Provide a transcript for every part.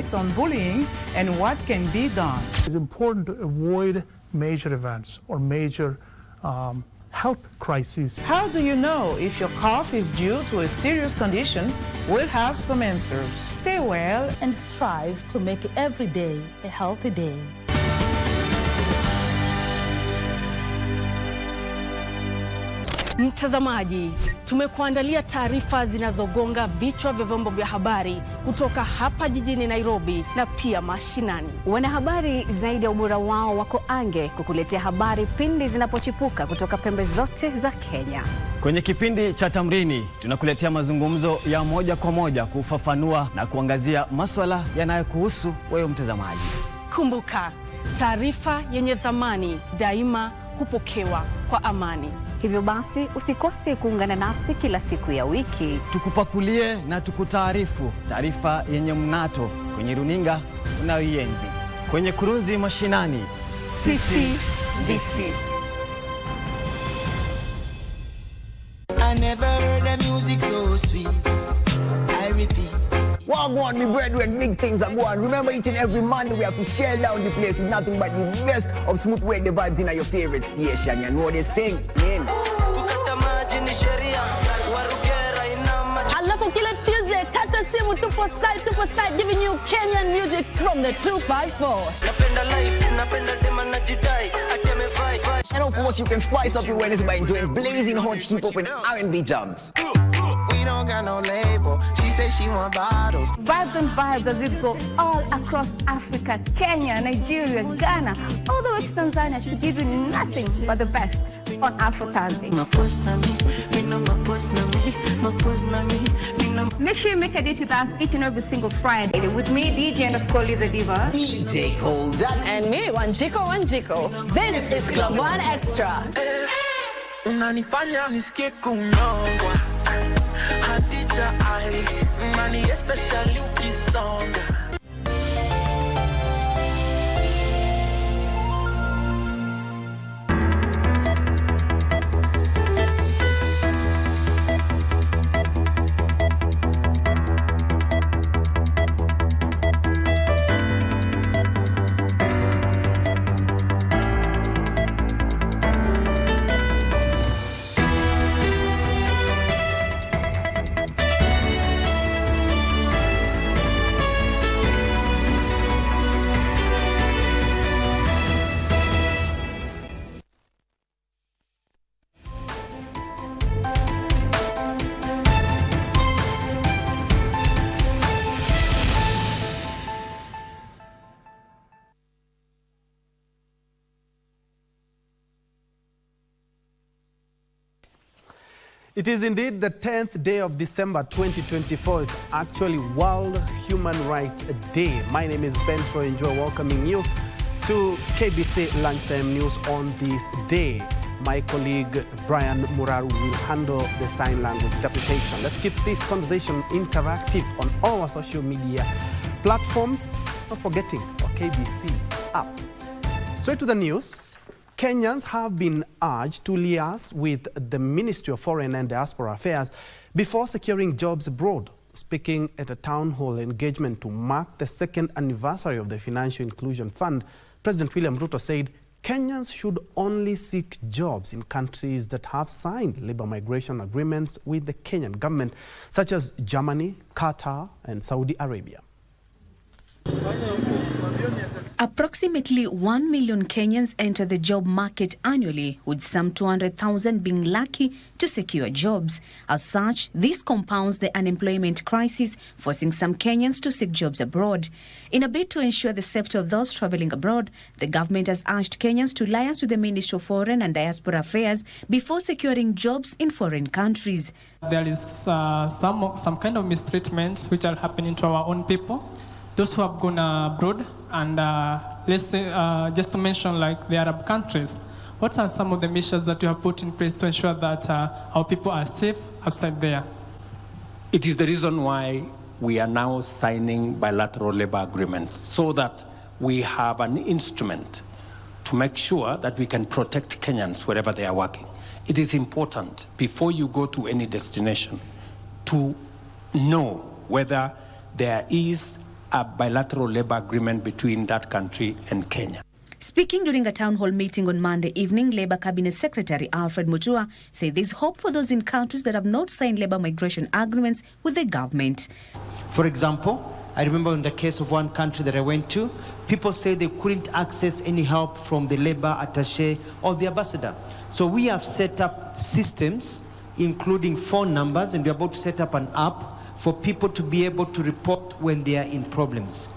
thoughts on bullying and what can be done. It's important to avoid major events or major health crises. How do you know if your cough is due to a serious condition? We'll have some answers. Stay well and strive to make every day a healthy day. Mtazamaji, tumekuandalia taarifa zinazogonga vichwa vya vyombo vya habari kutoka hapa jijini Nairobi na pia mashinani. Wanahabari zaidi ya ubora wao wako ange kukuletea habari pindi zinapochipuka kutoka pembe zote za Kenya. Kwenye kipindi cha Tamrini tunakuletea mazungumzo ya moja kwa moja kufafanua na kuangazia masuala yanayokuhusu wewe mtazamaji. Kumbuka, taarifa yenye thamani daima hupokewa kwa amani. Hivyo basi usikose kuungana nasi kila siku ya wiki. Tukupakulie na tukutaarifu taarifa yenye mnato kwenye runinga unayoienzi. Kwenye kurunzi mashinani, sisi DC. I never heard a music so sweet. I repeat. Wagwan, me brethren, big things are going. Remember, each and every Monday we have to shell down the place with nothing but the best of smooth way the vibes in your favorite station. You know these things, man. Alafu kila Tuesday, kata simu tupo side, giving you Kenyan music from the 254. And of course, you can spice up your Wednesday by enjoying blazing hot hip-hop and R&B jams. We don't got no label. She said she want bottles. Vibes and vibes as we go all across Africa, Kenya, Nigeria, Ghana, all the way to Tanzania to give you nothing but the best on Afro Thursday. Make sure you make a date with us each and every single Friday. With me, DJ_Liza Diva. DJ Colda. And me, Wanjiko. This is Club One Extra. Unanifanya nisikie kunyongwa. Hadija ai, money especially ukisonga. It is indeed the 10th day of December 2024. It's actually World Human Rights Day. My name is Ben Troy Enjoy, welcoming you to KBC Lunchtime News on this day. My colleague Brian Muraru will handle the sign language interpretation. Let's keep this conversation interactive on all our social media platforms, not forgetting our KBC app. Straight to the news. Kenyans have been urged to liaise with the Ministry of Foreign and Diaspora Affairs before securing jobs abroad. Speaking at a town hall engagement to mark the second anniversary of the Financial Inclusion Fund, President William Ruto said Kenyans should only seek jobs in countries that have signed labor migration agreements with the Kenyan government, such as Germany, Qatar, and Saudi Arabia. Approximately 1 million Kenyans enter the job market annually, with some 200,000 being lucky to secure jobs. As such, this compounds the unemployment crisis, forcing some Kenyans to seek jobs abroad. In a bid to ensure the safety of those traveling abroad, the government has urged Kenyans to liaise with the Ministry of Foreign and Diaspora Affairs before securing jobs in foreign countries. There is some kind of mistreatment which are happening to our own people. Those who have gone abroad, and let's say, just to mention like the Arab countries, what are some of the measures that you have put in place to ensure that our people are safe outside there? It is the reason why we are now signing bilateral labor agreements, so that we have an instrument to make sure that we can protect Kenyans wherever they are working. It is important, before you go to any destination, to know whether there is a bilateral labor agreement between that country and Kenya. Speaking during a town hall meeting on Monday evening, Labour Cabinet Secretary Alfred Mutua said there's hope for those in countries that have not signed labour migration agreements with the government. For example, I remember in the case of one country that I went to, people say they couldn't access any help from the labour attaché or the ambassador. So we have set up systems, including phone numbers, and we're about to set up an app for people to be able to report when they are in problems.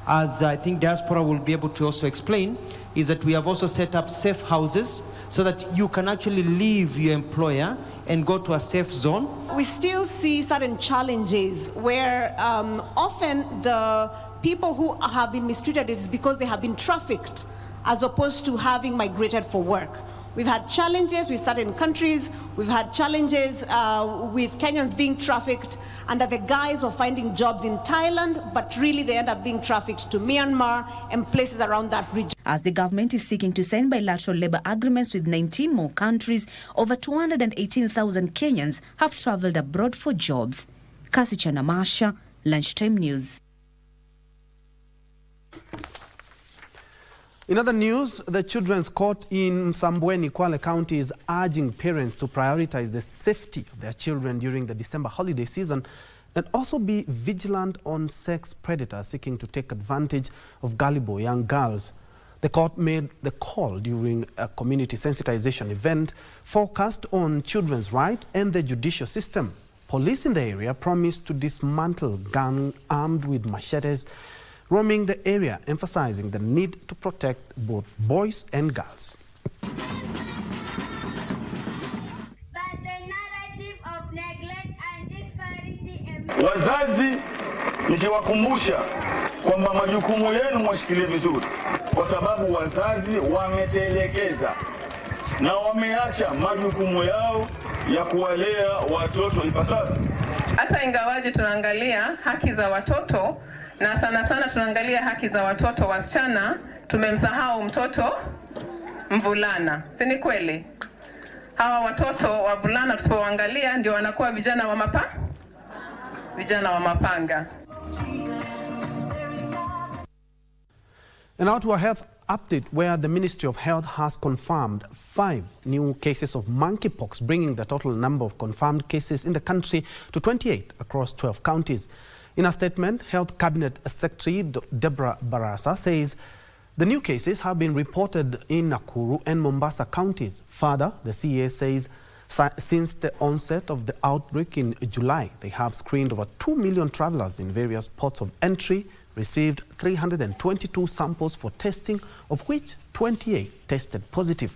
As I think Diaspora will be able to also explain, is that we have also set up safe houses so that you can actually leave your employer and go to a safe zone. We still see certain challenges where often the people who have been mistreated is because they have been trafficked as opposed to having migrated for work. We've had challenges with certain countries. We've had challenges with Kenyans being trafficked under the guise of finding jobs in Thailand, but really they end up being trafficked to Myanmar and places around that region. As the government is seeking to sign bilateral labour agreements with 19 more countries, over 218,000 Kenyans have travelled abroad for jobs. Kasicha Namasha, Lunchtime News. In other news, the Children's Court in Msambweni, Kwale County is urging parents to prioritize the safety of their children during the December holiday season and also be vigilant on sex predators seeking to take advantage of gullible young girls. The court made the call during a community sensitization event focused on children's rights and the judicial system. Police in the area promised to dismantle gangs armed with machetes roaming the area, emphasizing the need to protect both boys and girls. Wazazi, nikiwakumbusha kwamba majukumu yenu mwashikilie vizuri, kwa sababu wazazi wametelekeza na wameacha majukumu yao ya kuwalea watoto ipasavyo. Hata ingawaje tunaangalia haki za watoto na sana sana tunaangalia haki za watoto wasichana, tumemsahau mtoto mvulana. Si ni kweli? Hawa watoto wavulana tusipoangalia ndio wanakuwa vijana wa mapanga. And now to a health update where the Ministry of Health has confirmed 5 new cases of monkeypox, bringing the total number of confirmed cases in the country to 28 across 12 counties. In a statement, Health Cabinet Secretary Deborah Barasa says the new cases have been reported in Nakuru and Mombasa counties. Further, the CA says since the onset of the outbreak in July, they have screened over 2 million travelers in various ports of entry, received 322 samples for testing, of which 28 tested positive.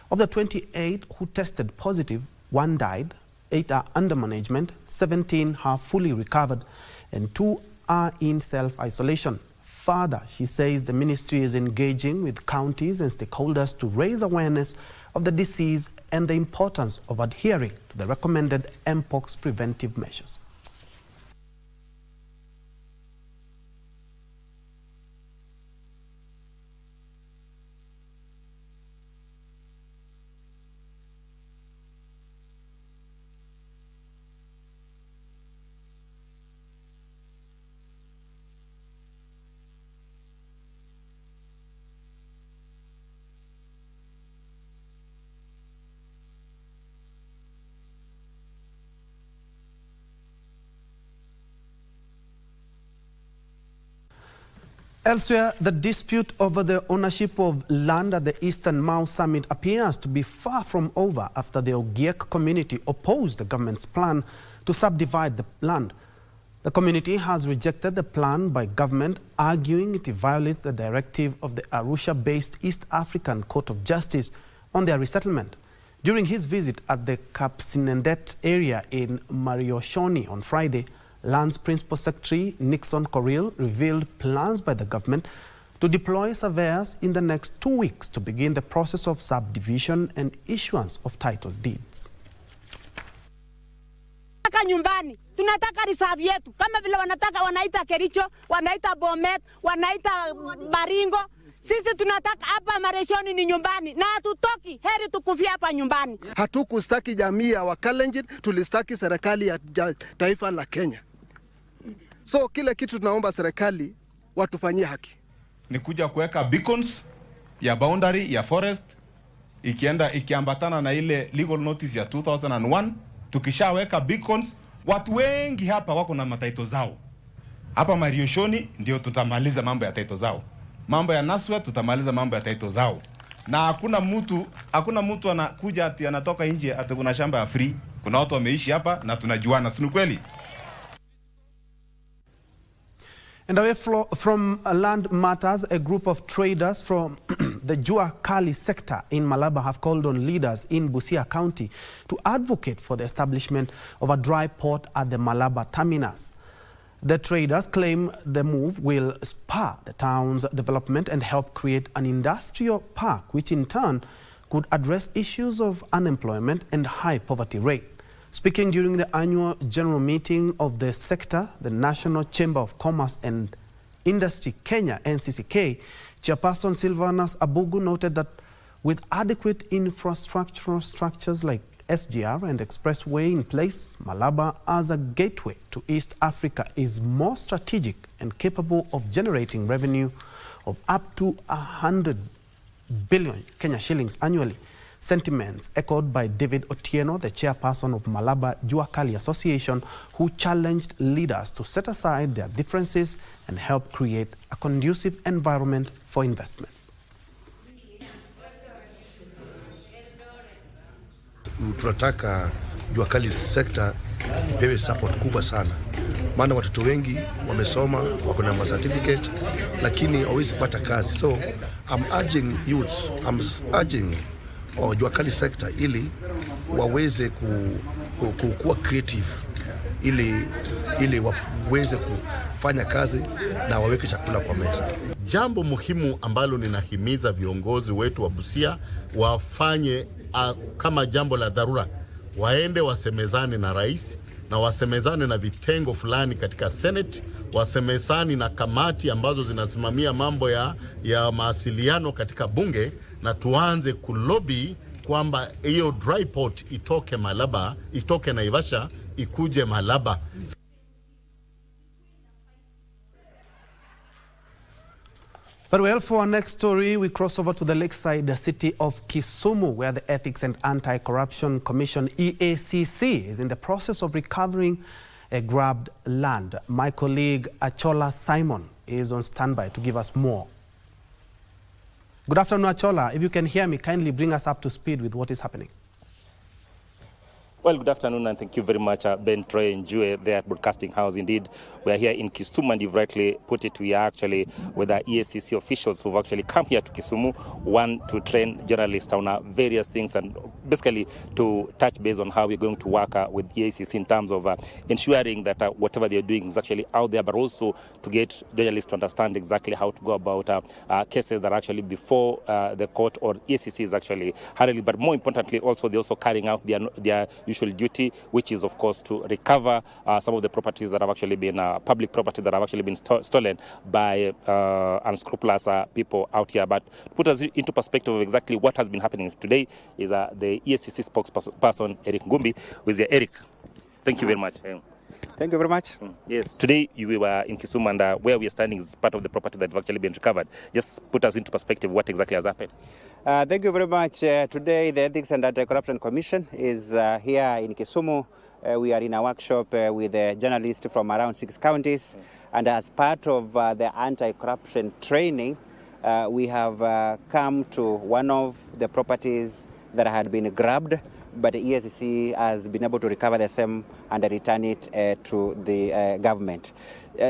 Of the 28 who tested positive, 1 died, 8 are under management, 17 have fully recovered, and 2 are in self-isolation. Further, she says the ministry is engaging with counties and stakeholders to raise awareness of the disease and the importance of adhering to the recommended mpox preventive measures. Elsewhere, the dispute over the ownership of land at the Eastern Mau Summit appears to be far from over after the Ogiek community opposed the government's plan to subdivide the land. The community has rejected the plan by government, arguing it violates the directive of the Arusha-based East African Court of Justice on their resettlement. During his visit at the Kapsinendet area in Marioshoni on Friday, Land's Principal Secretary Nixon Corriel revealed plans by the government to deploy surveyors in the next 2 weeks to begin the process of subdivision and issuance of title deeds. Nyumbani tunataka reserve yetu kama vile wanataka, wanaita Kericho, wanaita Bomet, wanaita Baringo. Sisi tunataka hapa Mareshoni ni nyumbani na hatutoki, heri tukufia hapa nyumbani. Hatukustaki jamii ya Wakalenjin, tulistaki serikali ya taifa la Kenya. So kile kitu tunaomba serikali watufanyie haki. Ni kuja kuweka beacons ya boundary ya forest ikiambatana na ile legal notice ya 2001. Tukishaweka beacons, watu wengi hapa wako na mataito zao. Hapa Marioshoni ndio tutamaliza mambo ya taito zao. Mambo ya Naswa tutamaliza mambo ya taito zao. Na hakuna mtu anakuja ati anatoka nje ati kuna shamba ya free. Kuna watu wameishi hapa na tunajuana, si kweli? And away from land matters, a group of traders from the Jua Kali sector in Malaba have called on leaders in Busia County to advocate for the establishment of a dry port at the Malaba terminus. The traders claim the move will spur the town's development and help create an industrial park, which in turn could address issues of unemployment and high poverty rate. Speaking during the annual general meeting of the sector, the National Chamber of Commerce and Industry Kenya, NCCK, Chairperson Silvanus Abugu noted that with adequate infrastructural structures like SGR and expressway in place, Malaba as a gateway to East Africa is more strategic and capable of generating revenue of up to 100 billion Kenya shillings annually. Sentiments echoed by David Otieno, the chairperson of Malaba Jua Kali Association, who challenged leaders to set aside their differences and help create a conducive environment for investment. Tunataka Jua Kali sector ipewe support kubwa sana, maana watoto wengi wamesoma, wako na certificate, lakini hawezi kupata kazi. So I'm urging youths, I'm urging Jua Kali sector ili waweze kuwa creative, ili waweze kufanya kazi na waweke chakula kwa meza. Jambo muhimu ambalo ninahimiza viongozi wetu wa Busia wafanye kama jambo la dharura, waende wasemezane na rais na wasemezane na vitengo fulani katika Senate, wasemezane na kamati ambazo zinasimamia mambo ya mawasiliano katika bunge, na tuanze kulobi kwamba hiyo dry port itoke Malaba, itoke Naivasha, ikuje Malaba. But well, for our next story, we cross over to the lakeside city of Kisumu, where the Ethics and Anti-Corruption Commission, EACC, is in the process of recovering a grabbed land. My colleague Achola Simon is on standby to give us more. Good afternoon, Achola. If you can hear me, kindly bring us up to speed with what is happening. Well, good afternoon, and thank you very much, Ben Troy and Jue there at Broadcasting House. Indeed, we are here in Kisumu, and you've rightly put it. We are actually with the EACC officials who've actually come here to Kisumu, one, to train journalists on various things, and basically to touch base on how we're going to work with EACC in terms of ensuring that whatever they're doing is actually out there, but also to get journalists to understand exactly how to go about cases that are actually before the court or EACC is actually handling. But more importantly, also, they're also carrying out their usual duty, which is, of course, to recover some of the properties that have actually been public property that have actually been stolen by unscrupulous people out here. But to put us into perspective of exactly what has been happening today is the EACC spokesperson, Eric Ngumbi, who is here. Eric, thank you very much. Thank you very much. Yes, today you were in Kisumu, and where we are standing is part of the property that have actually been recovered. Just put us into perspective what exactly has happened. Thank you very much. Today the Ethics and Anti-Corruption Commission is here in Kisumu. We are in a workshop with journalists from around 6 counties. And as part of the anti-corruption training, we have come to one of the properties that had been grabbed, but the EACC has been able to recover the same and return it to the government.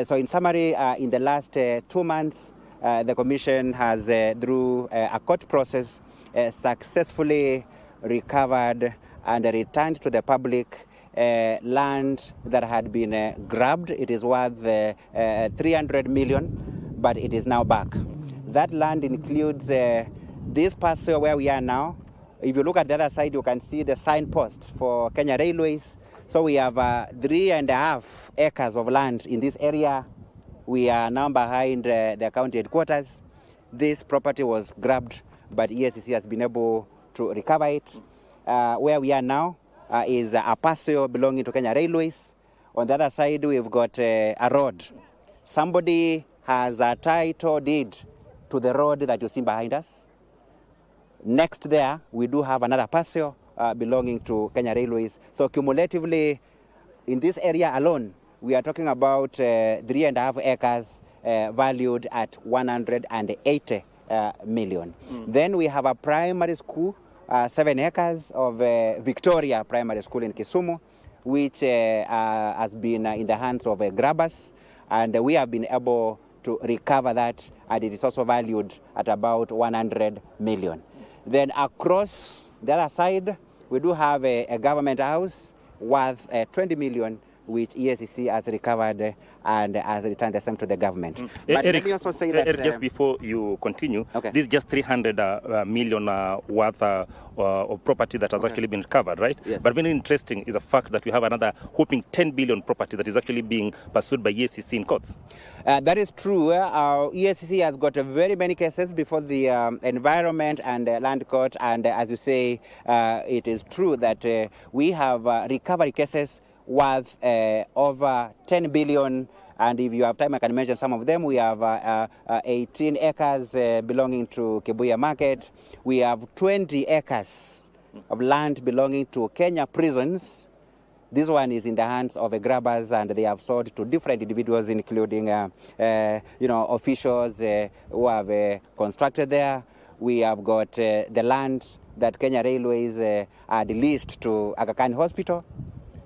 So in summary, in the last 2 months, the Commission has, through a court process, successfully recovered and returned to the public land that had been grabbed. It is worth 300 million, but it is now back. That land includes this parcel where we are now. If you look at the other side, you can see the signpost for Kenya Railways. So we have 3.5 acres of land in this area. We are now behind the county headquarters. This property was grabbed, but EACC has been able to recover it. Where we are now is a parcel belonging to Kenya Railways. On the other side, we've got a road. Somebody has a title deed to the road that you see behind us. Next there, we do have another parcel belonging to Kenya Railways. So cumulatively, in this area alone, we are talking about 3.5 acres valued at 180 million. Then we have a primary school, 7 acres of Victoria Primary School in Kisumu, which has been in the hands of grabbers, and we have been able to recover that, and it is also valued at about 100 million. Then across the other side, we do have a government house worth 20 million, which EACC has recovered and has returned the same to the government. But Eric, let me also say that... Eric, just before you continue, okay. This is just 300 million worth of property that has actually been recovered, right? Yes. But very interesting is the fact that we have another whopping 10 billion property that is actually being pursued by EACC in courts. That is true. Our EACC has got very many cases before the Environment and Land Court, and as you say, it is true that we have recovery cases worth over 10 billion, and if you have time I can mention some of them. We have 18 acres belonging to Kibuya Market. We have 20 acres of land belonging to Kenya Prisons. This one is in the hands of grabbers, and they have sold to different individuals, including officials who have constructed there. We have got the land that Kenya Railways had leased to Aga Khan Hospital.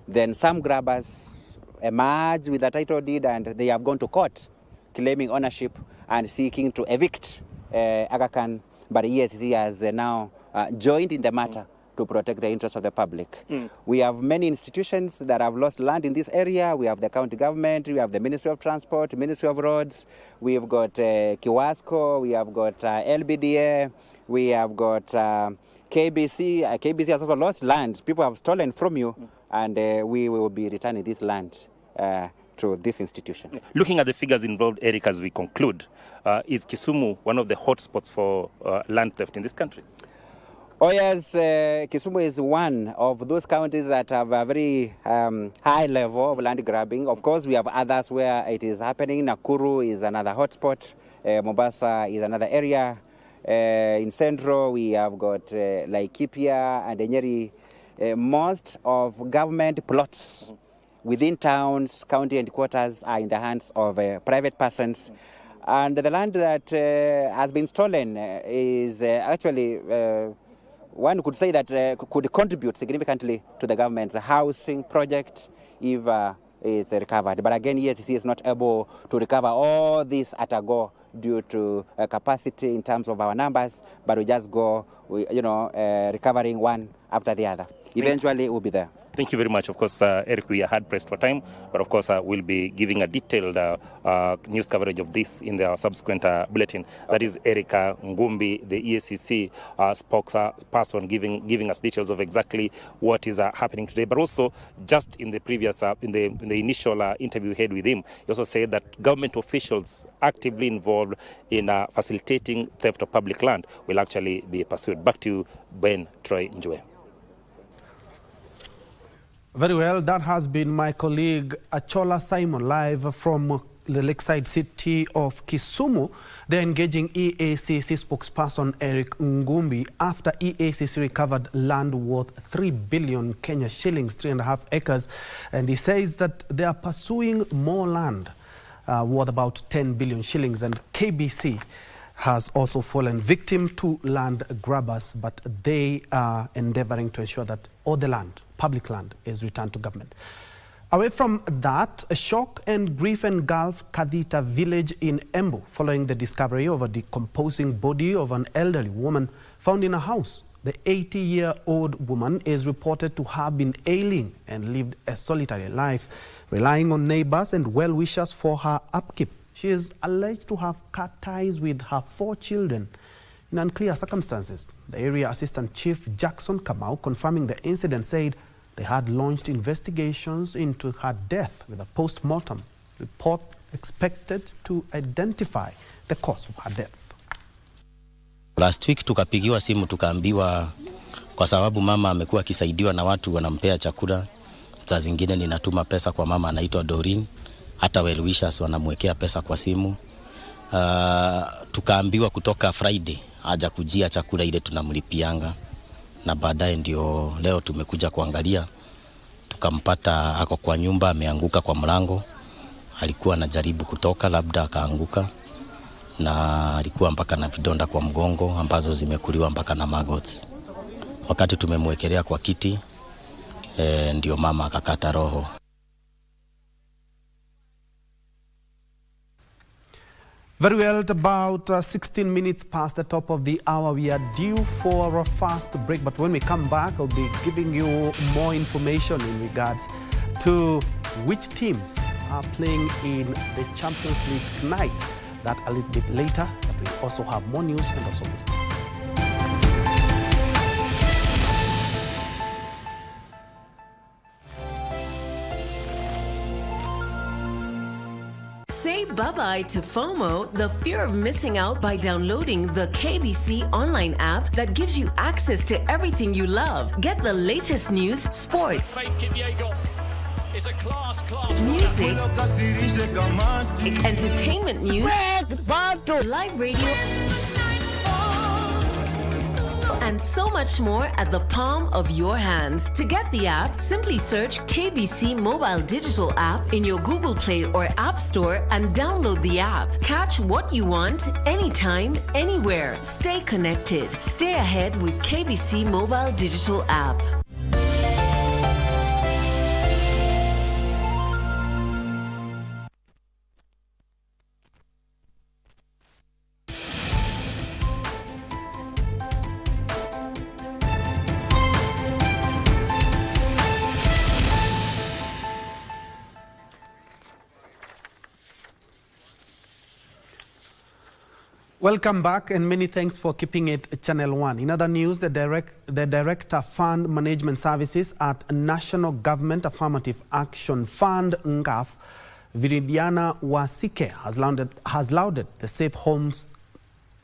Then some grabbers emerge with a title deed, and they have gone to court claiming ownership and seeking to evict Aga Khan. But EACC has now joined in the matter to protect the interests of the public. We have many institutions that have lost land in this area. We have the county government, we have the Ministry of Transport, Ministry of Roads, we have got Kiwasco, we have got LBDA, we have got KBC. KBC has also lost land. People have stolen from you, and we will be returning this land to this institution. Looking at the figures involved, Eric, as we conclude, is Kisumu one of the hotspots for land theft in this country? Oh yes, Kisumu is one of those counties that have a very high level of land grabbing. Of course, we have others where it is happening. Nakuru is another hotspot. Mombasa is another area. In Central, we have got Laikipia and Nyeri. Most of government plots within towns, county headquarters are in the hands of private persons. And the land that has been stolen is actually, one could say that could contribute significantly to the government's housing project if it's recovered. But again, EACC is not able to recover all this at a go due to capacity in terms of our numbers, but we just go, recovering one after the other. Eventually, it will be there. Thank you very much. Of course, Eric, we are hard pressed for time, but of course, we'll be giving a detailed news coverage of this in the subsequent bulletin. That is Erica Ngumbi, the EACC spokesperson, giving us details of exactly what is happening today. But also, just in the previous, in the initial interview we had with him, he also said that government officials actively involved in facilitating theft of public land will actually be pursued. Back to you, Ben Troy Njue. Very well, that has been my colleague Achola Simon live from the lakeside city of Kisumu. They're engaging EACC spokesperson Eric Ngumbi after EACC recovered land worth 3 billion Kenya shillings, 3.5 acres. And he says that they are pursuing more land worth about 10 billion shillings. And KBC has also fallen victim to land grabbers, but they are endeavoring to ensure that all the land, public land, is returned to government. Away from that, a shock and grief engulfed Kadita village in Embu following the discovery of a decomposing body of an elderly woman found in a house. The 80-year-old woman is reported to have been ailing and lived a solitary life, relying on neighbors and well-wishers for her upkeep. She is alleged to have cut ties with her 4 children in unclear circumstances. The area assistant chief Jackson Kamau, confirming the incident, said they had launched investigations into her death with a post-mortem report expected to identify the cause of her death. Last week tukapigiwa simu tukaambiwa kwa sababu mama amekuwa akisaidiwa na watu wanampea chakula, Saa zingine ninatuma pesa kwa mama anaitwa Doreen, hata well wishers wanamwekea pesa kwa simu. Tukaambiwa kutoka Friday aja kujia chakula ile tunamlipianga, na baadaye ndio leo tumekuja kuangalia, tukampata ako kwa nyumba ameanguka kwa mlango. Alikuwa anajaribu kutoka, labda akaanguka, na alikuwa mpaka na vidonda kwa mgongo ambazo zimekuliwa mpaka na maggots. Wakati tumemwekelea kwa kiti ndio mama akakata roho. Very well, at about 16 minutes past the top of the hour, we are due for a fast break. But when we come back, I'll be giving you more information in regards to which teams are playing in the Champions League tonight. That a little bit later, but we also have more news and also business. Say bye-bye to FOMO, the fear of missing out, by downloading the KBC Online app that gives you access to everything you love. Get the latest news, sport, music, entertainment news, live radio, and so much more at the palm of your hand. To get the app, simply search KBC Mobile Digital App in your Google Play or App Store and download the app. Catch what you want, anytime, anywhere. Stay connected. Stay ahead with KBC Mobile Digital App. Welcome back, and many thanks for keeping it Channel 1. In other news, the Director Fund Management Services at National Government Affirmative Action Fund, NGAF, Viridiana Wasike, has lauded the Safe Homes,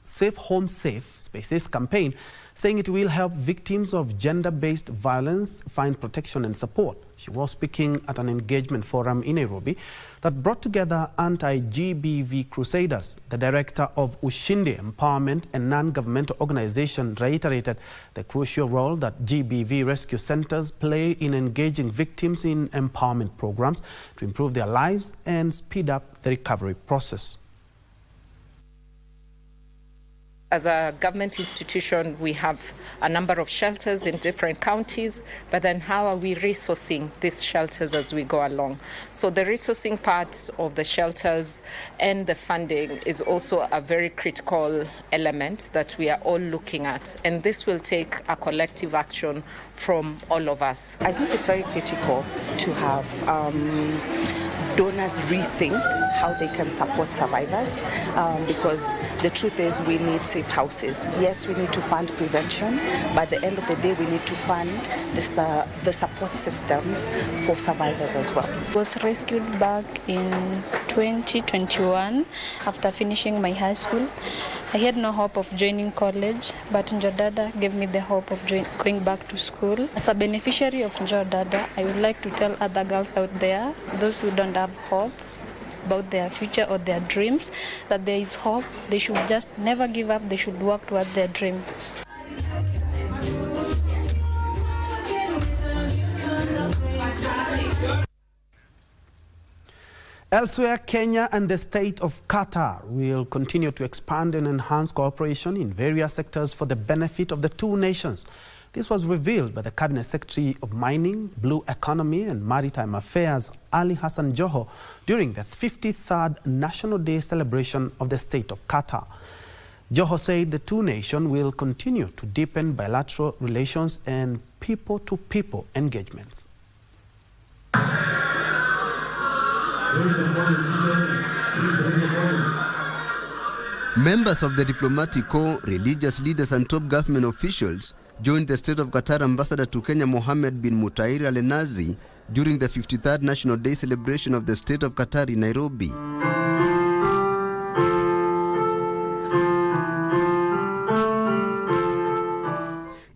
Safe Spaces campaign, saying it will help victims of gender-based violence find protection and support. She was speaking at an engagement forum in Nairobi that brought together anti-GBV crusaders. The director of Ushindi Empowerment and non-governmental organization reiterated the crucial role that GBV rescue centers play in engaging victims in empowerment programs to improve their lives and speed up the recovery process. As a government institution, we have a number of shelters in different counties, but then how are we resourcing these shelters as we go along? So the resourcing part of the shelters and the funding is also a very critical element that we are all looking at. And this will take a collective action from all of us. I think it's very critical to have donors rethink how they can support survivors, because the truth is we need safe houses. Yes, we need to fund prevention, but at the end of the day we need to fund the support systems for survivors as well. I was rescued back in 2021 after finishing my high school. I had no hope of joining college, but Njodada gave me the hope of going back to school. As a beneficiary of Njodada, I would like to tell other girls out there, those who don't have hope about their future or their dreams, that there is hope. They should just never give up. They should work toward their dream. Elsewhere, Kenya and the state of Qatar will continue to expand and enhance cooperation in various sectors for the benefit of the two nations. This was revealed by the Cabinet Secretary of Mining, Blue Economy and Maritime Affairs, Ali Hassan Joho, during the 53rd National Day celebration of the state of Qatar. Joho said the two nations will continue to deepen bilateral relations and people-to-people engagements. Members of the diplomatic corps, religious leaders and top government officials joined the State of Qatar Ambassador to Kenya Mohammed bin Mutair Al Nazi during the 53rd National Day celebration of the State of Qatar in Nairobi.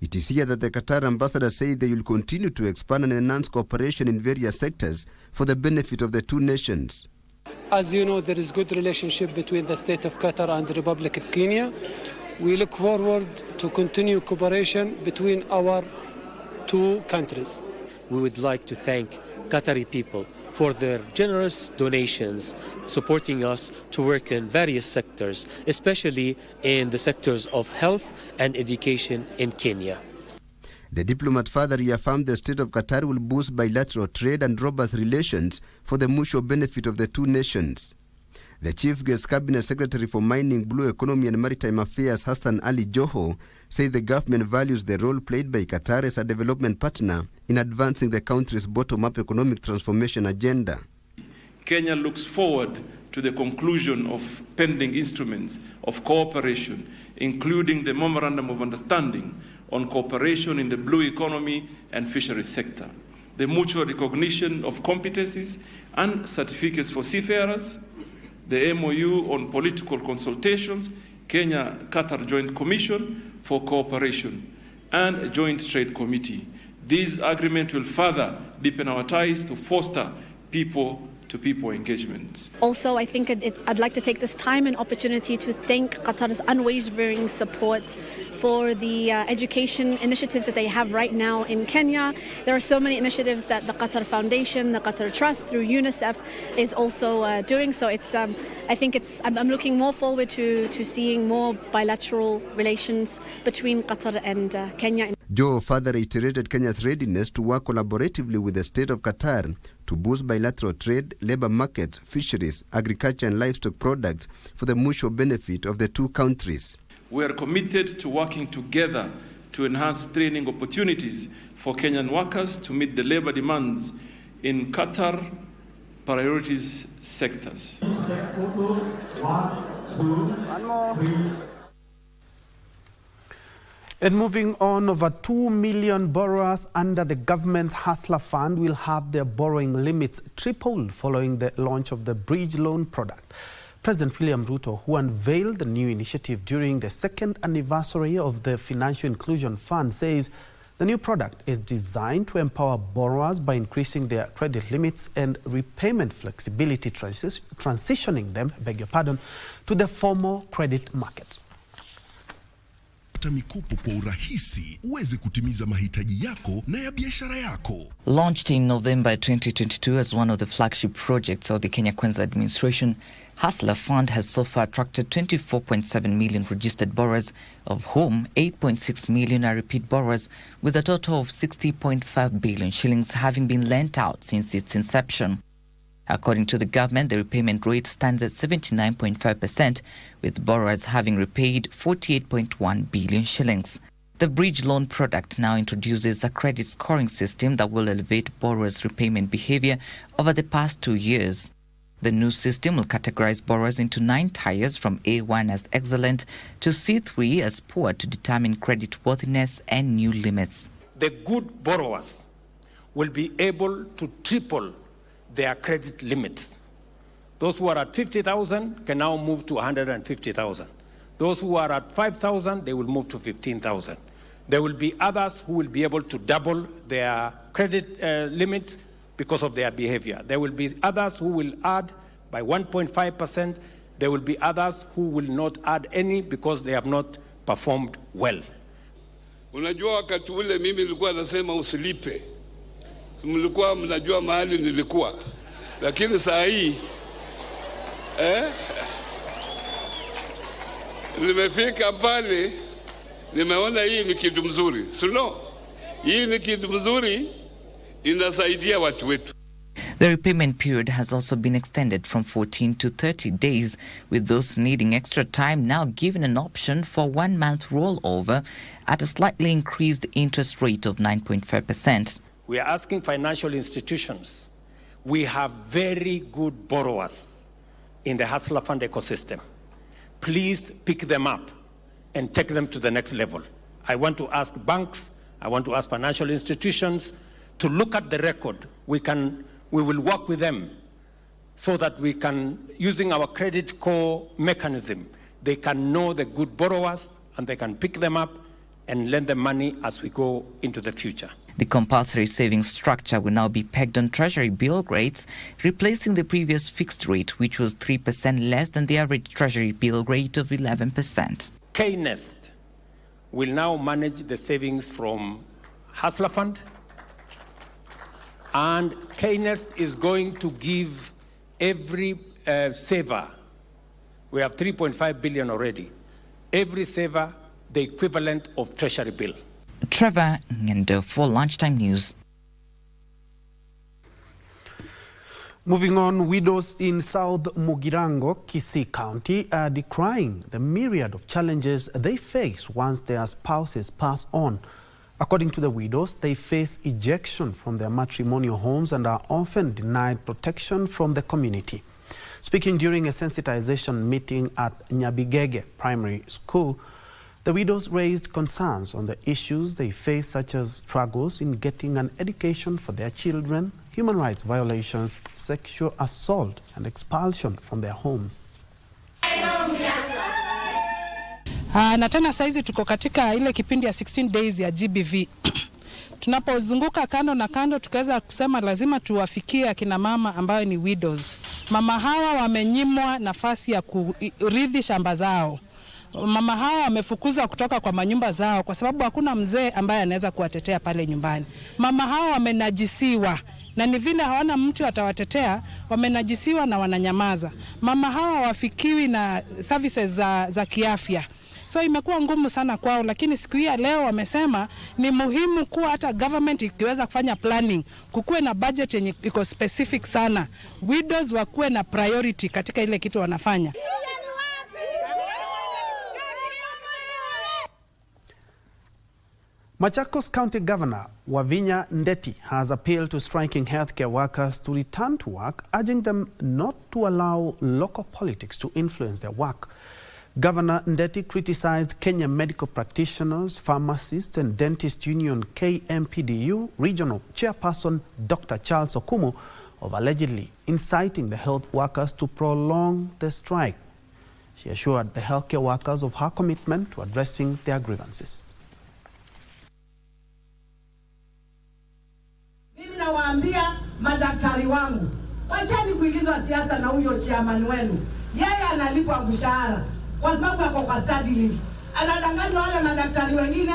It is here that the Qatar ambassador said they will continue to expand and enhance cooperation in various sectors for the benefit of the two nations. As you know, there is good relationship between the State of Qatar and the Republic of Kenya. We look forward to continue cooperation between our two countries. We would like to thank Qatari people for their generous donations, supporting us to work in various sectors, especially in the sectors of health and education in Kenya. The diplomat further reaffirmed the state of Qatar will boost bilateral trade and robust relations for the mutual benefit of the two nations. The Chief Guest Cabinet Secretary for Mining, Blue Economy and Maritime Affairs, Hassan Ali Joho, said the government values the role played by Qatar as a development partner in advancing the country's bottom-up economic transformation agenda. Kenya looks forward to the conclusion of pending instruments of cooperation, including the Memorandum of Understanding on cooperation in the blue economy and fisheries sector, the mutual recognition of competencies and certificates for seafarers, the MOU on political consultations, Kenya-Qatar Joint Commission for Cooperation, and a Joint Trade Committee. This agreement will further deepen our ties to foster people-to-people engagement. Also, I think I'd like to take this time and opportunity to thank Qatar's unwavering support for the education initiatives that they have right now in Kenya. There are so many initiatives that the Qatar Foundation, the Qatar Trust through UNICEF is also doing. So I'm looking more forward to seeing more bilateral relations between Qatar and Kenya. Joe further reiterated Kenya's readiness to work collaboratively with the state of Qatar to boost bilateral trade, labor markets, fisheries, agriculture and livestock products for the mutual benefit of the two countries. We are committed to working together to enhance training opportunities for Kenyan workers to meet the labor demands in Qatar priorities sectors. And moving on, over 2 million borrowers under the government's Hustler Fund will have their borrowing limits tripled following the launch of the bridge loan product. President William Ruto, who unveiled the new initiative during the second anniversary of the Financial Inclusion Fund, says the new product is designed to empower borrowers by increasing their credit limits and repayment flexibility, transitioning them, to the formal credit market. Mikopo kwa urahisi uweze kutimiza mahitaji yako na ya biashara yako. Launched in November 2022 as one of the flagship projects of the Kenya Kwanza administration, Hustler Fund has so far attracted 24.7 million registered borrowers, of whom 8.6 million are repeat borrowers, with a total of 60.5 billion shillings having been lent out since its inception. According to the government, the repayment rate stands at 79.5%, with borrowers having repaid 48.1 billion shillings. The bridge loan product now introduces a credit scoring system that will elevate borrowers' repayment behavior over the past 2 years. The new system will categorize borrowers into 9 tiers from A1 as excellent to C3 as poor to determine creditworthiness and new limits. The good borrowers will be able to triple their credit limits. Those who are at 50,000 can now move to 150,000. Those who are at 5,000, they will move to 15,000. There will be others who will be able to double their credit limits because of their behavior. There will be others who will add by 1.5%. There will be others who will not add any because they have not performed well. Unajua wakati ule mimi nilikuwa nasema usilipe. Mlikuwa mnajua mahali nilikuwa. Lakini saa hii nimefika pale nimeona hii ni kitu mzuri. Sio? Hii ni kitu mzuri inasaidia watu wetu. The repayment period has also been extended from 14 to 30 days, with those needing extra time now given an option for 1 month rollover at a slightly increased interest rate of 9.5%. We are asking financial institutions. We have very good borrowers in the Hustler Fund ecosystem. Please pick them up and take them to the next level. I want to ask banks, I want to ask financial institutions to look at the record. We will work with them so that we can, using our credit core mechanism, they can know the good borrowers and they can pick them up, and lend them money as we go into the future. The compulsory savings structure will now be pegged on Treasury bill rates, replacing the previous fixed rate, which was 3% less than the average Treasury bill rate of 11%. KNest will now manage the savings from Hustler Fund, and KNest is going to give every saver, we have 3.5 billion already, every saver the equivalent of Treasury bill. Trevor Ngendo for Lunchtime News. Moving on, widows in South Mugirango, Kisii County are decrying the myriad of challenges they face once their spouses pass on. According to the widows, they face ejection from their matrimonial homes and are often denied protection from the community. Speaking during a sensitization meeting at Nyabigege Primary School, the widows raised concerns on the issues they face, such as struggles in getting an education for their children, human rights violations, sexual assault, and expulsion from their homes. Na tena saizi tuko katika ile kipindi ya 16 days ya GBV. Tunapozunguka kando na kando, tukaweza kusema lazima tuwafikie akina mama ambayo ni widows. Mama hawa wamenyimwa nafasi ya kurithi shamba zao. Mama hawa wamefukuzwa kutoka kwa manyumba zao kwa sababu hakuna mzee ambaye anaweza kuwatetea pale nyumbani. Mama hawa wamenajisiwa na ni vile hawana mtu atawatetea, wamenajisiwa na wananyamaza. Mama hawa wafikiwi na services za kiafya. So imekuwa ngumu sana kwao, lakini siku hii leo wamesema ni muhimu kuwa hata government ikiweza kufanya planning, kukuwe na budget yenye iko specific sana. Widows wakuwe na priority katika ile kitu wanafanya. Machakos County Governor Wavinya Ndeti has appealed to striking healthcare workers to return to work, urging them not to allow local politics to influence their work. Governor Ndeti criticized Kenya Medical Practitioners, Pharmacists and Dentist Union KMPDU Regional Chairperson Dr. Charles Okumu of allegedly inciting the health workers to prolong the strike. She assured the healthcare workers of her commitment to addressing their grievances. Mimi nawaambia madaktari wangu, wacheni kuingizwa siasa na huyo chairman wenu. Yeye analipwa mshahara kwa sababu yako kwa study leave. Anadanganywa wale madaktari wengine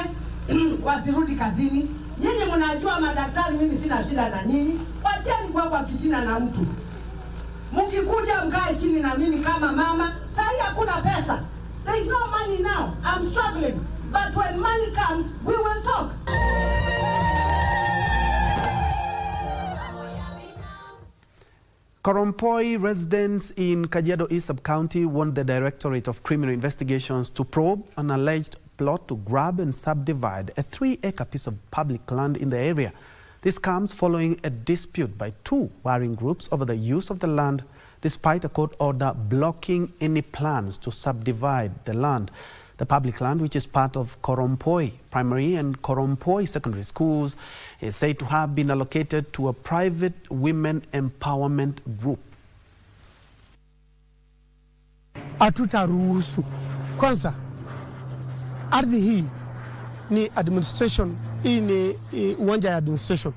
wasirudi kazini. Nyinyi mnajua madaktari, mimi sina shida na nyinyi. Wacheni kwa fitina na mtu. Mkikuja mkae chini na mimi kama mama, sasa hakuna pesa. There is no money now. I'm struggling. But when money comes, we will talk. Korompoi residents in Kajiado East Sub-County want the Directorate of Criminal Investigations to probe an alleged plot to grab and subdivide a 3-acre piece of public land in the area. This comes following a dispute by two warring groups over the use of the land, despite a court order blocking any plans to subdivide the land. The public land, which is part of Korompoi Primary and Korompoi Secondary Schools, is said to have been allocated to a private women empowerment group. Hatutaruhusu. Kwanza, ardhi hii ni administration, hii ni uwanja ya administration.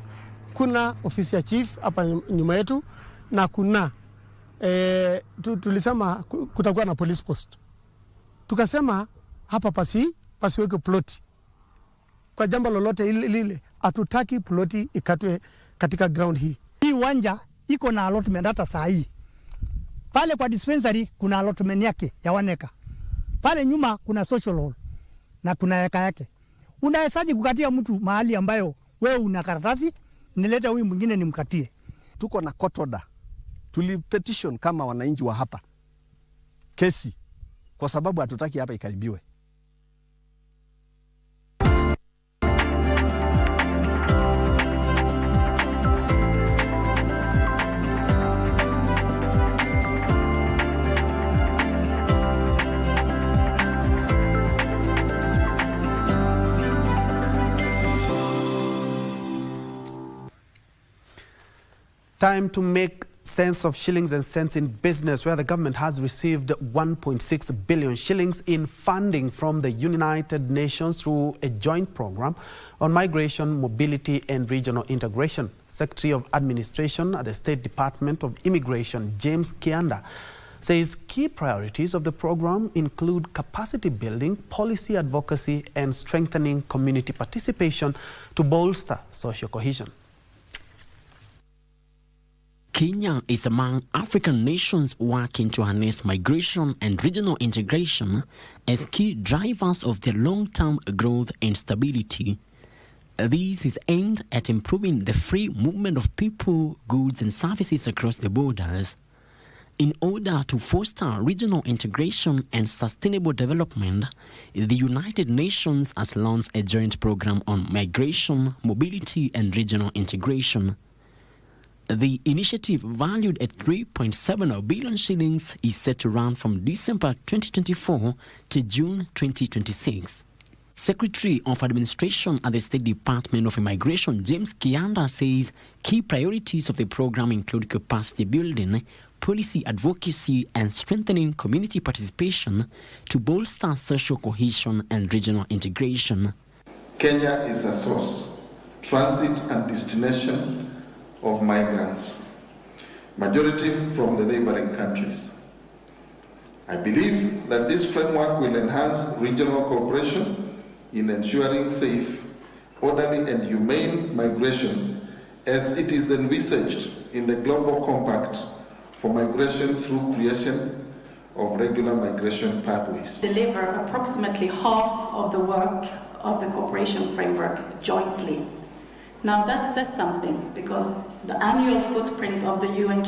Kuna ofisi ya chief hapa nyuma yetu na kuna tulisema kutakuwa na police post. Tukasema hapa pasiweke ploti. Kwa jambo lolote lile, hatutaki ploti ikatwe katika ground hii. Hii uwanja iko na allotment hata saa hii. Pale kwa dispensary kuna allotment yake ya 1 acre. Pale nyuma kuna social hall na kuna eka yake. Unawezaje kukatia mtu mahali ambayo wewe una karatasi, nilete huyu mwingine nimkatie? Tuko na court order. Tulipetition kama wananchi wa hapa kesi kwa sababu hatutaki hapa ikaibiwe. Time to make sense of shillings and cents in business, where the government has received 1.6 billion shillings in funding from the United Nations through a joint program on migration, mobility and regional integration. Secretary of Administration at the State Department of Immigration, James Kianda, says key priorities of the program include capacity building, policy advocacy and strengthening community participation to bolster social cohesion. Kenya is among African nations working to harness migration and regional integration as key drivers of their long-term growth and stability. This is aimed at improving the free movement of people, goods and services across the borders. In order to foster regional integration and sustainable development, the United Nations has launched a joint program on migration, mobility and regional integration. The initiative, valued at 3.7 billion shillings, is set to run from December 2024 to June 2026. Secretary of Administration at the State Department of Immigration, James Kianda, says key priorities of the program include capacity building, policy advocacy and strengthening community participation to bolster social cohesion and regional integration. Kenya is a source, transit and destination of migrants, majority from the neighboring countries. I believe that this framework will enhance regional cooperation in ensuring safe, orderly and humane migration as it is envisaged in the Global Compact for migration through creation of regular migration pathways. Deliver approximately half of the work of the cooperation framework jointly. Now that says something, because the annual footprint of the UN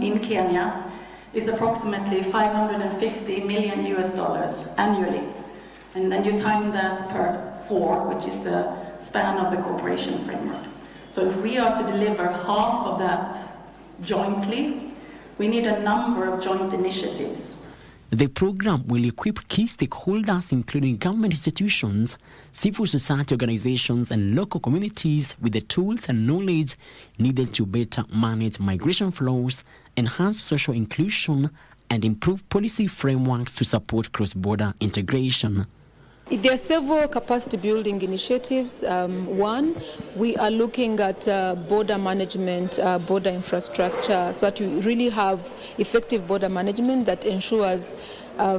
in Kenya is approximately $550 million annually. And then you time that per 4, which is the span of the cooperation framework. So if we are to deliver half of that jointly, we need a number of joint initiatives. The program will equip key stakeholders, including government institutions, civil society organizations, and local communities with the tools and knowledge needed to better manage migration flows, enhance social inclusion, and improve policy frameworks to support cross-border integration. There are several capacity building initiatives. One, we are looking at border management, border infrastructure, so that we really have effective border management that ensures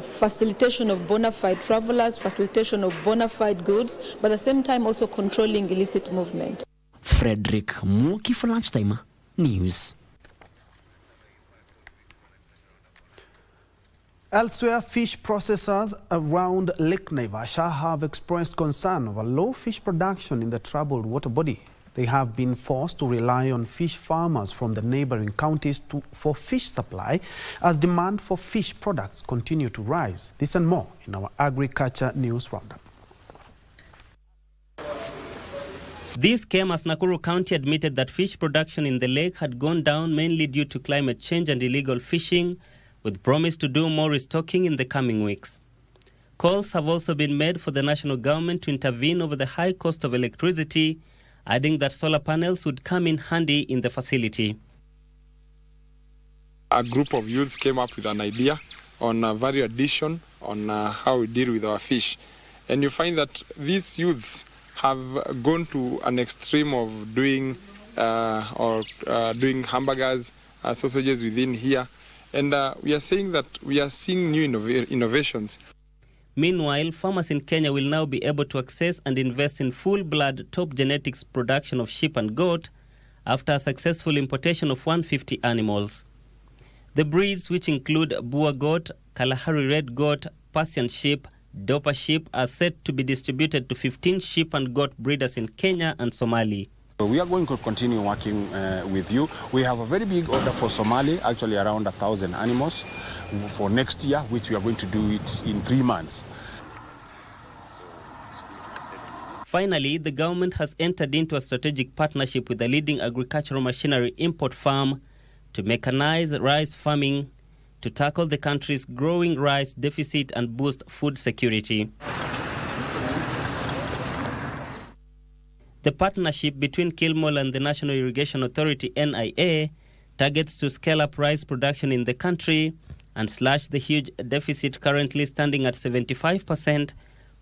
facilitation of bona fide travelers, facilitation of bona fide goods, but at the same time also controlling illicit movement. Frederick Muki for Lunchtime News. Elsewhere, fish processors around Lake Naivasha have expressed concern over low fish production in the troubled water body. They have been forced to rely on fish farmers from the neighboring counties for fish supply as demand for fish products continue to rise. This and more in our Agriculture News Roundup. This came as Nakuru County admitted that fish production in the lake had gone down mainly due to climate change and illegal fishing, with promise to do more restocking in the coming weeks. Calls have also been made for the national government to intervene over the high cost of electricity, adding that solar panels would come in handy in the facility. A group of youths came up with an idea on value addition on how we deal with our fish. And you find that these youths have gone to an extreme of doing hamburgers, sausages within here. And we are saying that we are seeing new innovations. Meanwhile, farmers in Kenya will now be able to access and invest in full-blood top genetics production of sheep and goat after a successful importation of 150 animals. The breeds, which include Boer goat, Kalahari red goat, Persian sheep, Dopa sheep, are set to be distributed to 15 sheep and goat breeders in Kenya and Somali. We are going to continue working with you. We have a very big order for Somali, actually around 1,000 animals for next year, which we are going to do it in 3 months. Finally, the government has entered into a strategic partnership with a leading agricultural machinery import firm to mechanize rice farming to tackle the country's growing rice deficit and boost food security. The partnership between Kilmall and the National Irrigation Authority (NIA) targets to scale up rice production in the country and slash the huge deficit currently standing at 75%,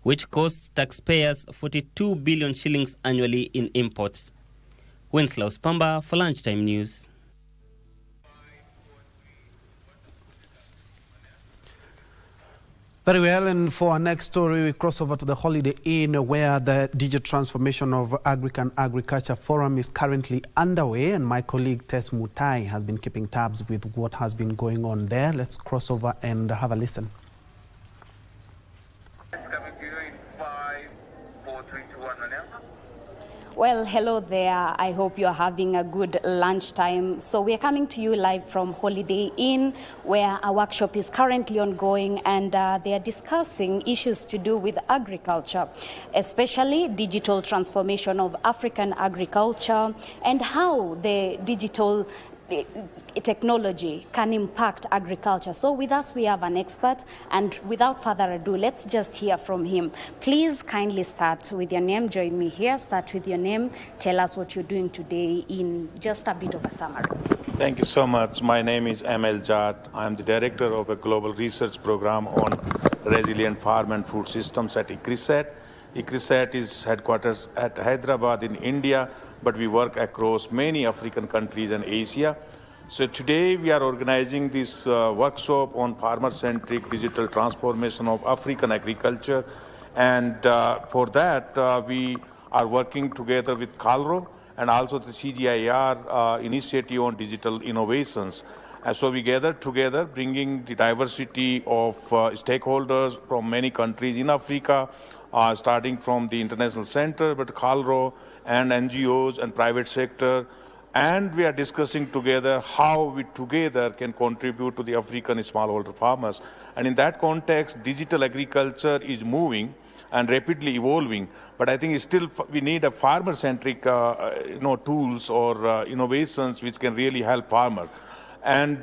which costs taxpayers 42 billion shillings annually in imports. Wenslaus Pamba for Lunchtime News. Very well, and for our next story, we cross over to the Holiday Inn, where the digital transformation of Agriculture Forum is currently underway, and my colleague Tess Mutai has been keeping tabs with what has been going on there. Let's cross over and have a listen. Well, hello there. I hope you're having a good lunchtime. So we're coming to you live from Holiday Inn, where a workshop is currently ongoing, and they are discussing issues to do with agriculture, especially digital transformation of African agriculture and how the digital technology can impact agriculture. So with us we have an expert, and without further ado, let's just hear from him. Please kindly start with your name. Join me here. Start with your name. Tell us what you're doing today in just a bit of a summary. Thank you so much. My name is ML Jat. I'm the director of a global research program on resilient farm and food systems at ICRISAT. ICRISAT is headquarters at Hyderabad in India, but we work across many African countries and Asia. So today we are organizing this workshop on farmer-centric digital transformation of African agriculture. And for that, we are working together with KALRO and also the CGIAR initiative on digital innovations. And so we gathered together, bringing the diversity of stakeholders from many countries in Africa, starting from the International Center, but KALRO and NGOs and private sector. And we are discussing together how we together can contribute to the African smallholder farmers. And in that context, digital agriculture is moving and rapidly evolving. But I think it's still we need a farmer-centric tools or innovations which can really help farmers. And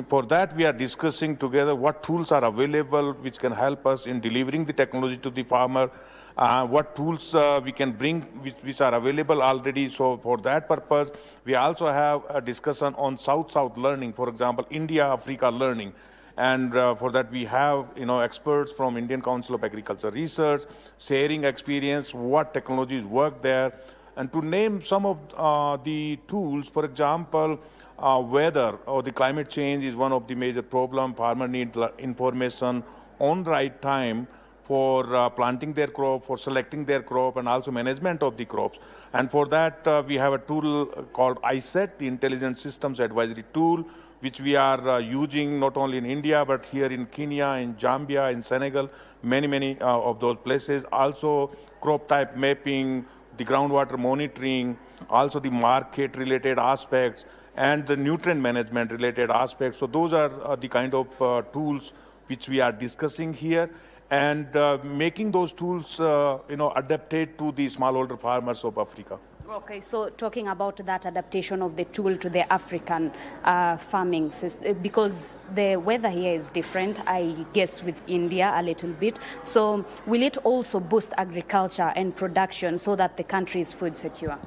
for that, we are discussing together what tools are available which can help us in delivering the technology to the farmer, what tools we can bring which are available already. So for that purpose, we also have a discussion on South-South learning, for example, India-Africa learning. And for that, we have experts from Indian Council of Agriculture Research, sharing experience, what technologies work there. And to name some of the tools, for example, weather or the climate change is one of the major problems. Farmers need information on the right time for planting their crop, for selecting their crop, and also management of the crops. And for that, we have a tool called ISET, the Intelligent Systems Advisory Tool, which we are using not only in India, but here in Kenya, in Zambia, in Senegal, many of those places. Also, crop type mapping, the groundwater monitoring, also the market-related aspects, and the nutrient management-related aspects. So those are the kind of tools which we are discussing here, and making those tools, adapted to the smallholder farmers of Africa. Okay, so talking about that adaptation of the tool to the African farming system, because the weather here is different, I guess, with India a little bit. So will it also boost agriculture and production so that the country is food secure?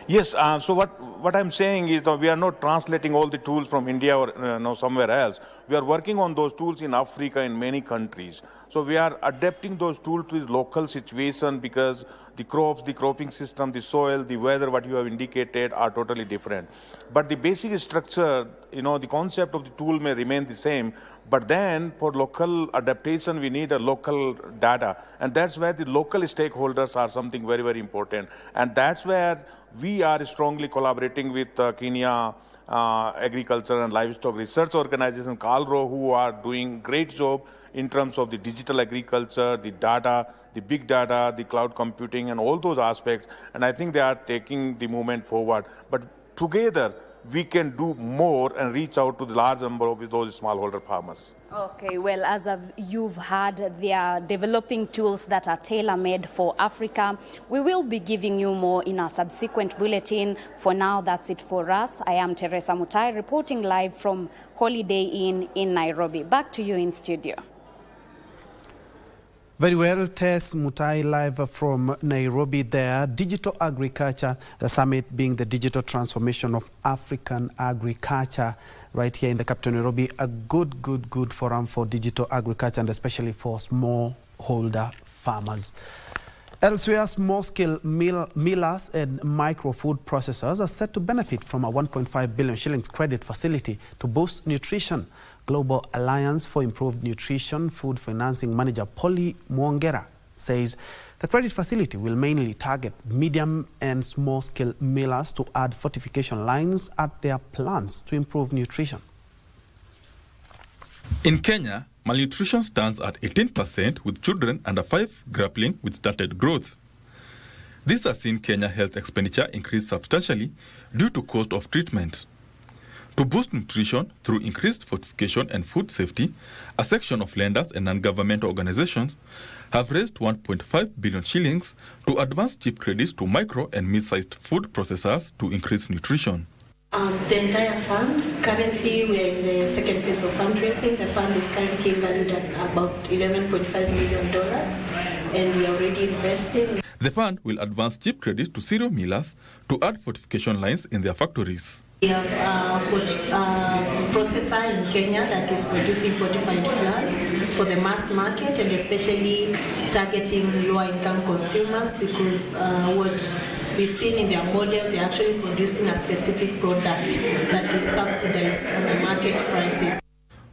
Yes, so what I'm saying is that we are not translating all the tools from India or somewhere else. We are working on those tools in Africa in many countries. So we are adapting those tools to the local situation, because the crops, the cropping system, the soil, the weather, what you have indicated are totally different. But the basic structure, the concept of the tool may remain the same, but then for local adaptation, we need a local data. And that's where the local stakeholders are something very, very important. And that's where we are strongly collaborating with Kenya Agriculture and Livestock Research Organization, KALRO, who are doing great job in terms of the digital agriculture, the data, the big data, the cloud computing, and all those aspects. And I think they are taking the movement forward. But together, we can do more and reach out to the large number of those smallholder farmers. Okay, well, as you've heard, they are developing tools that are tailor-made for Africa. We will be giving you more in our subsequent bulletin. For now, that's it for us. I am Teresa Mutai, reporting live from Holiday Inn in Nairobi. Back to you in studio. Very well, Tess Mutai live from Nairobi there. Digital agriculture, the summit being the digital transformation of African agriculture right here in the capital Nairobi. A good forum for digital agriculture and especially for smallholder farmers. Elsewhere, small-scale millers and micro-food processors are set to benefit from a 1.5 billion shillings credit facility to boost nutrition. Global Alliance for Improved Nutrition Food Financing Manager Polly Mwongera says the credit facility will mainly target medium and small-scale millers to add fortification lines at their plants to improve nutrition. In Kenya, malnutrition stands at 18%, with children under 5 grappling with stunted growth. This has seen Kenya health expenditure increase substantially due to cost of treatment. To boost nutrition through increased fortification and food safety, a section of lenders and non-governmental organizations have raised 1.5 billion shillings to advance cheap credits to micro and mid-sized food processors to increase nutrition. The entire fund, currently we are in the second phase of fundraising. The fund is currently valued at about $11.5 million and we are already investing. The fund will advance cheap credits to cereal millers to add fortification lines in their factories. We have a processor in Kenya that is producing fortified flours for the mass market and especially targeting lower income consumers because what we've seen in their model, they're actually producing a specific product that is subsidized on the market prices.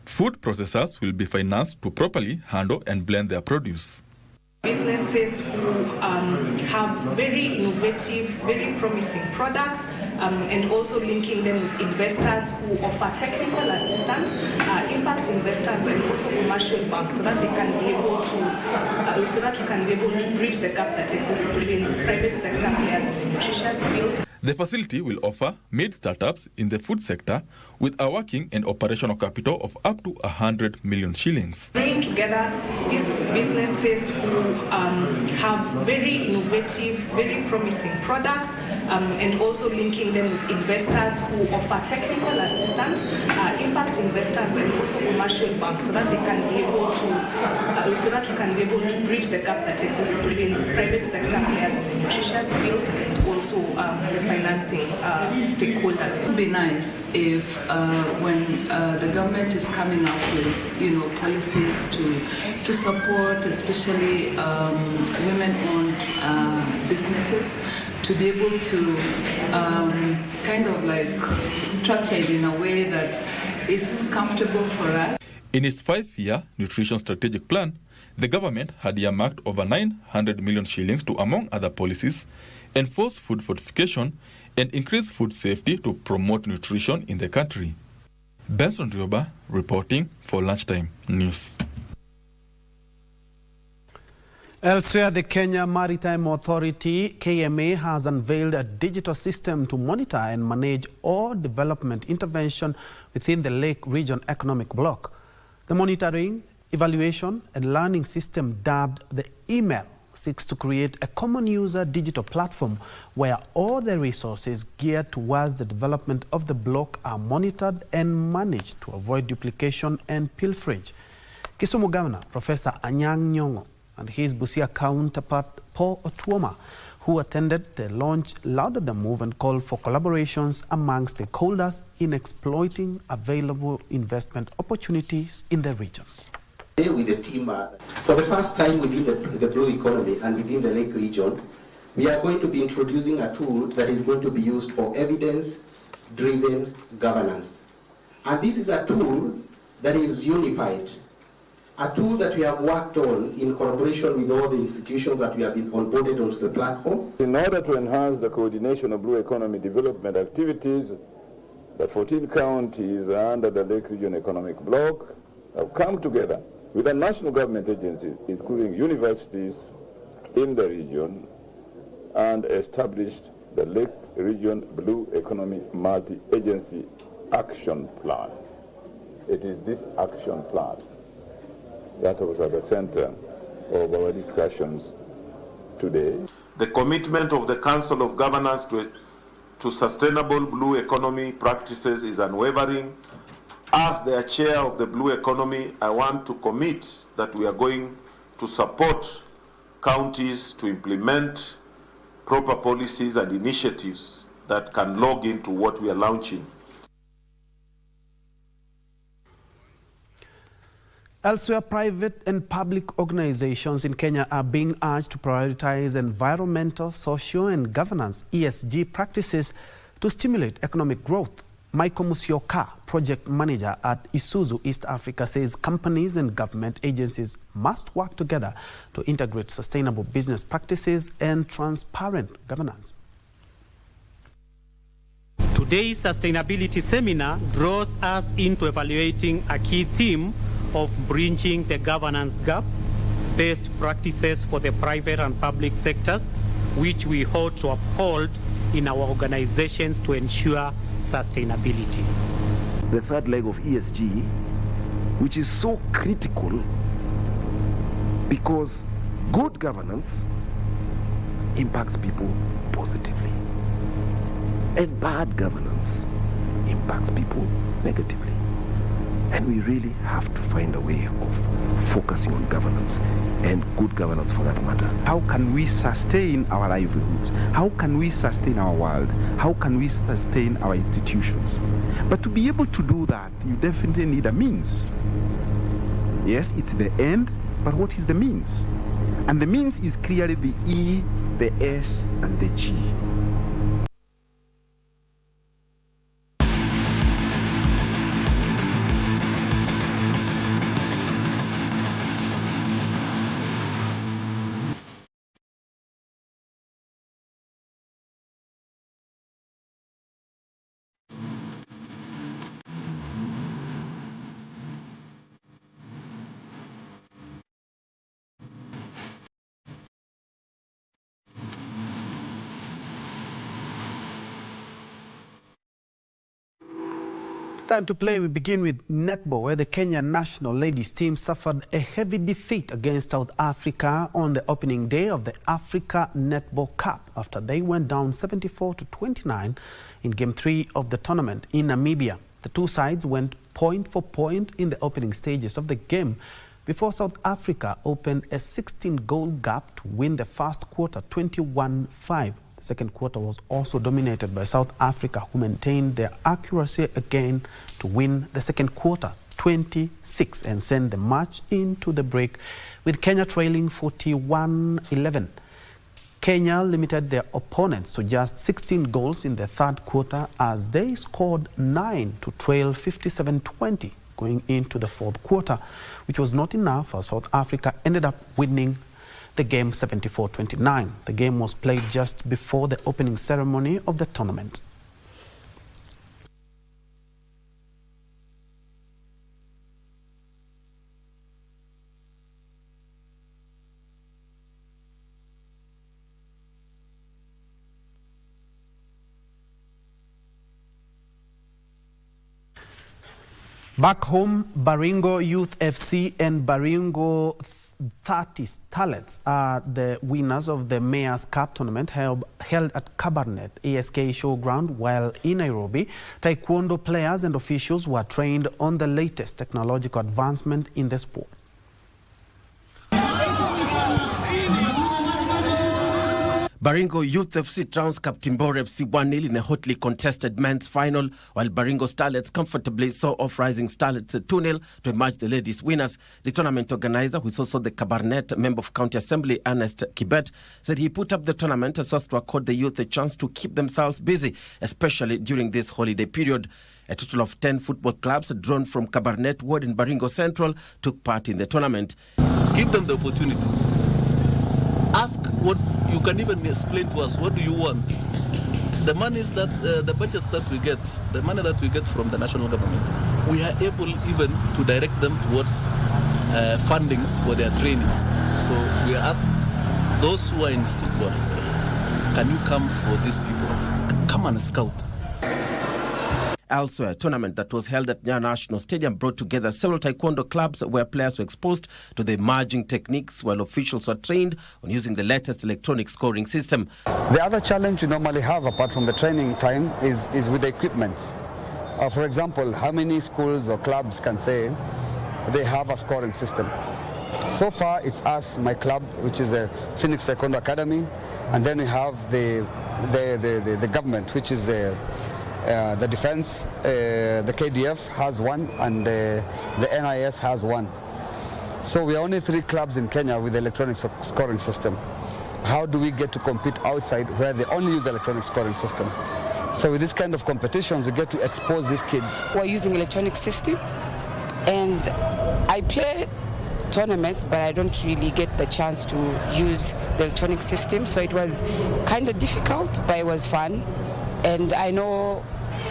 Food processors will be financed to properly handle and blend their produce. Businesses who have very innovative, very promising products, and also linking them with investors who offer technical assistance, impact investors, and also commercial banks, so that they can be able to, so that we can be able to bridge the gap that exists between private sector players in the nutritious field. The facility will offer mid-startups in the food sector with a working and operational capital of up to 100 million shillings. Bringing together these businesses who have very innovative, very promising products, and also linking them with investors who offer technical assistance, impact investors, and also commercial banks, so that they can be able to, so that we can be able to bridge the gap that exists between private sector players in the nutritious field and also the financing stakeholders. It would be nice if when the government is coming up with policies to support especially women-owned businesses, to be able to kind of like structure it in a way that it's comfortable for us. In its 5-year nutrition strategic plan, the government had earmarked over 900 million shillings to, among other policies, enforce food fortification and increase food safety to promote nutrition in the country. Benson Rioba reporting for Lunchtime News. Elsewhere, the Kenya Maritime Authority, KMA, has unveiled a digital system to monitor and manage all development intervention within the Lake Region Economic Bloc. The monitoring, evaluation, and learning system, dubbed the email, seeks to create a common user digital platform where all the resources geared towards the development of the block are monitored and managed to avoid duplication and pilferage. Kisumu Governor Professor Anyang' Nyong'o and his Busia counterpart Paul Otuoma, who attended the launch, lauded the move and called for collaborations among stakeholders in exploiting available investment opportunities in the region. With the team, for the first time within the blue economy and within the Lake region, we are going to be introducing a tool that is going to be used for evidence-driven governance. And this is a tool that is unified, a tool that we have worked on in collaboration with all the institutions that we have been onboarded onto the platform. In order to enhance the coordination of blue economy development activities, the 14 counties under the Lake Region Economic Bloc have come together with a national government agency, including universities in the region, and established the Lake Region Blue Economy Multi-Agency Action Plan. It is this action plan that was at the center of our discussions today. The commitment of the Council of Governors to sustainable blue economy practices is unwavering. As the chair of the blue economy, I want to commit that we are going to to support counties to implement proper policies and initiatives that can log into what we are launching. Elsewhere, private and public organizations in Kenya are being urged to prioritize environmental, social, and governance (ESG) practices to stimulate economic growth. Michael Musioka, project manager at Isuzu East Africa, says companies and government agencies must work together to integrate sustainable business practices and transparent governance. Today's sustainability seminar draws us into evaluating a key theme of bridging the governance gap, best practices for the private and public sectors, which we hope to uphold in our organizations to ensure sustainability. The third leg of ESG, which is so critical because good governance impacts people positively, and bad governance impacts people negatively. And we really have to find a way of focusing on governance, and good governance for that matter. How can we sustain our livelihoods? How can we sustain our world? How can we sustain our institutions? But to be able to do that, you definitely need a means. Yes, it's the end, but what is the means? And the means is clearly the E, the S, and the G. Time to play. We begin with netball, where the Kenya national ladies team suffered a heavy defeat against South Africa on the opening day of the Africa Netball Cup after they went down 74-29 in Game 3 of the tournament in Namibia. The two sides went point for point in the opening stages of the game before South Africa opened a 16-goal gap to win the first quarter 21-5. Second quarter was also dominated by South Africa, who maintained their accuracy again to win the second quarter 26 and send the match into the break with Kenya trailing 41-11. Kenya limited their opponents to just 16 goals in the third quarter as they scored 9 to trail 57-20 going into the fourth quarter, which was not enough as South Africa ended up winning the game 74-29. The game was played just before the opening ceremony of the tournament. Back home, Baringo Youth FC and Baringo 30 Starlets are the winners of the Mayor's Cup tournament held at Kabarnet ASK Showground, while in Nairobi, Taekwondo players and officials were trained on the latest technological advancement in the sport. Baringo Youth FC trounced Kaptimbor FC 1-0 in a hotly contested men's final, while Baringo Starlets comfortably saw off Rising Starlets 2-0 to emerge the ladies' winners. The tournament organizer, who is also the Kabarnet Member of County Assembly, Ernest Kibet, said he put up the tournament so as to accord the youth a chance to keep themselves busy, especially during this holiday period. A total of 10 football clubs drawn from Kabarnet Ward in Baringo Central took part in the tournament. Give them the opportunity. Ask what you can even explain to us. What do you want? The monies that the budgets that we get, the money that we get from the national government, we are able even to direct them towards funding for their trainings. So we ask those who are in football, can you come for these people? Come and scout. Elsewhere, a tournament that was held at Nyayo National Stadium brought together several taekwondo clubs where players were exposed to the emerging techniques while officials were trained on using the latest electronic scoring system. The other challenge we normally have apart from the training time is with the equipment. For example, how many schools or clubs can say they have a scoring system? So far, it's us, my club, which is the Phoenix Taekwondo Academy, and then we have the government, which is the defense. The KDF has one, and the NIS has one. So we are only 3 clubs in Kenya with the electronic scoring system. How do we get to compete outside where they only use the electronic scoring system? So with this kind of competitions, we get to expose these kids. We're using electronic system, and I play tournaments, but I don't really get the chance to use the electronic system. So it was kind of difficult, but it was fun. And I know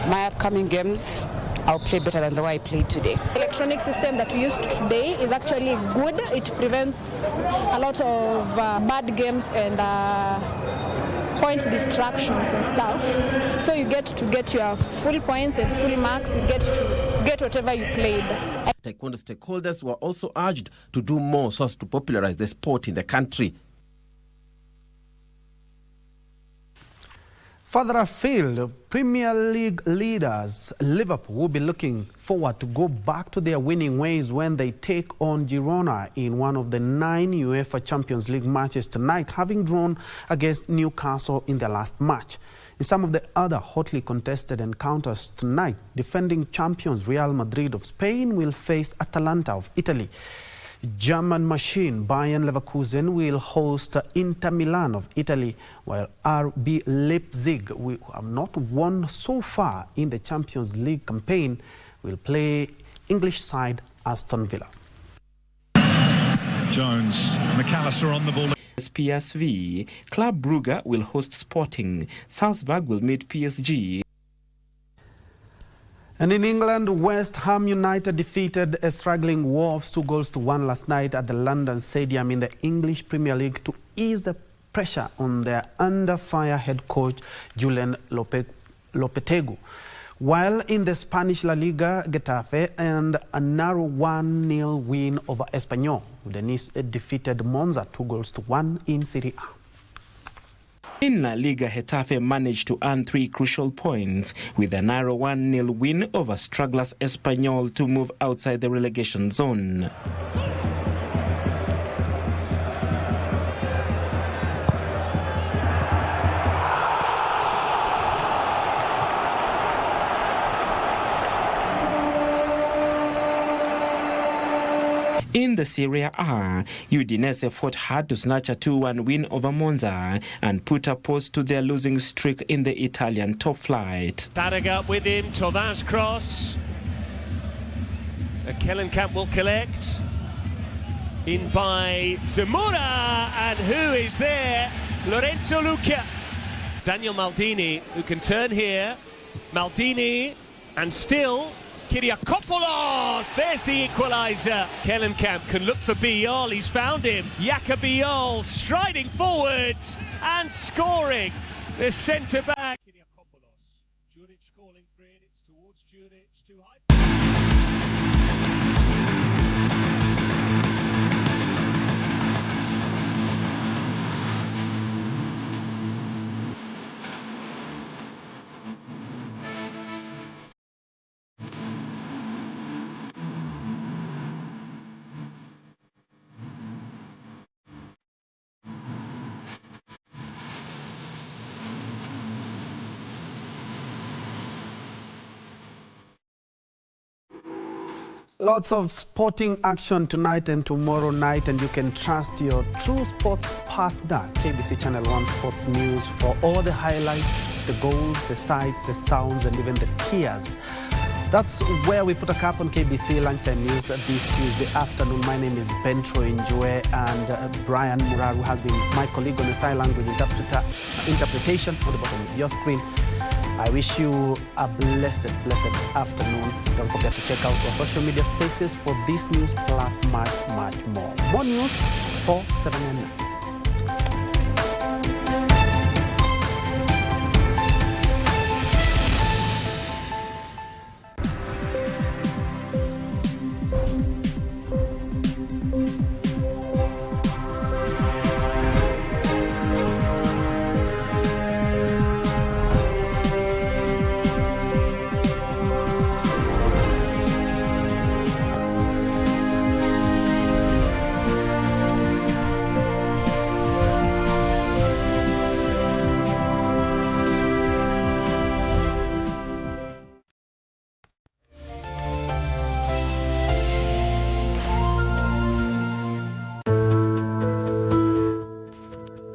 my upcoming games, I'll play better than the way I played today. The electronic system that we used today is actually good. It prevents a lot of bad games and point distractions and stuff. So you get to get your full points and full marks. You get to get whatever you played. Taekwondo stakeholders were also urged to do more so as to popularize the sport in the country. Further afield, Premier League leaders Liverpool will be looking forward to go back to their winning ways when they take on Girona in one of the 9 UEFA Champions League matches tonight, having drawn against Newcastle in their last match. In some of the other hotly contested encounters tonight, defending champions Real Madrid of Spain will face Atalanta of Italy. German machine Bayern Leverkusen will host Inter Milan of Italy, while RB Leipzig, who have not won so far in the Champions League campaign, will play English side Aston Villa. Jones, McAllister on the ball. PSV, Club Brugge will host Sporting, Salzburg will meet PSG. And in England, West Ham United defeated a struggling Wolves 2-1 last night at the London Stadium in the English Premier League to ease the pressure on their under-fire head coach Julen Lopetegui. While in the Spanish La Liga, Getafe and a narrow 1-0 win over Espanyol. Udinese defeated Monza 2-1 in Serie A. In La Liga, Getafe managed to earn 3 crucial points with a narrow 1-0 win over strugglers Espanyol to move outside the relegation zone. In the Serie A, Udinese fought hard to snatch a 2-1 win over Monza and put a pause to their losing streak in the Italian top flight. Tarraga with him, Tovaz cross. Kellenkamp will collect. In by Zamora, and who is there? Lorenzo Luca. Daniel Maldini, who can turn here. Maldini, and still Kyriakopoulos, there's the equaliser. Kellenkamp can look for Biol, he's found him. Yaka Biol striding forward and scoring. The centre-back. Kyriakopoulos, Juric calling for it, it's towards Juric, too high. Lots of sporting action tonight and tomorrow night, and you can trust your true sports partner, KBC Channel 1 Sports News, for all the highlights, the goals, the sights, the sounds, and even the tears. That's where we put a cap on KBC Lunchtime News this Tuesday afternoon. My name is Bentro Njue, and Brian Muraru has been my colleague on the sign language interpretation on the bottom of your screen. I wish you a blessed afternoon. Don't forget to check out our social media spaces for this news plus much more. More news for 7 and 9.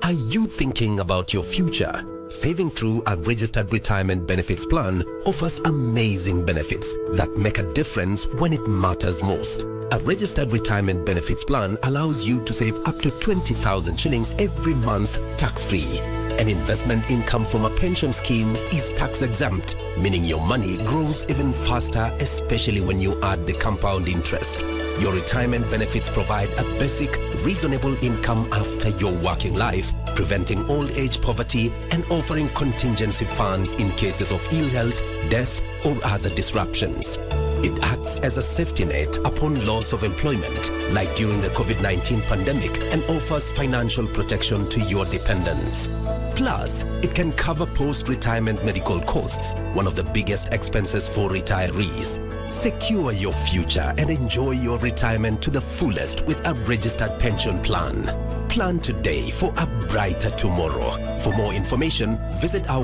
Are you thinking about your future? Saving through a registered retirement benefits plan offers amazing benefits that make a difference when it matters most. A registered retirement benefits plan allows you to save up to 20,000 shillings every month tax-free. An investment income from a pension scheme is tax-exempt, meaning your money grows even faster, especially when you add the compound interest. Your retirement benefits provide a basic, reasonable income after your working life, preventing old age poverty and offering contingency funds in cases of ill health, death, or other disruptions. It acts as a safety net upon loss of employment, like during the COVID-19 pandemic, and offers financial protection to your dependents. Plus, it can cover post-retirement medical costs, one of the biggest expenses for retirees. Secure your future and enjoy your retirement to the fullest with a registered pension plan. Plan today for a brighter tomorrow. For more information, visit our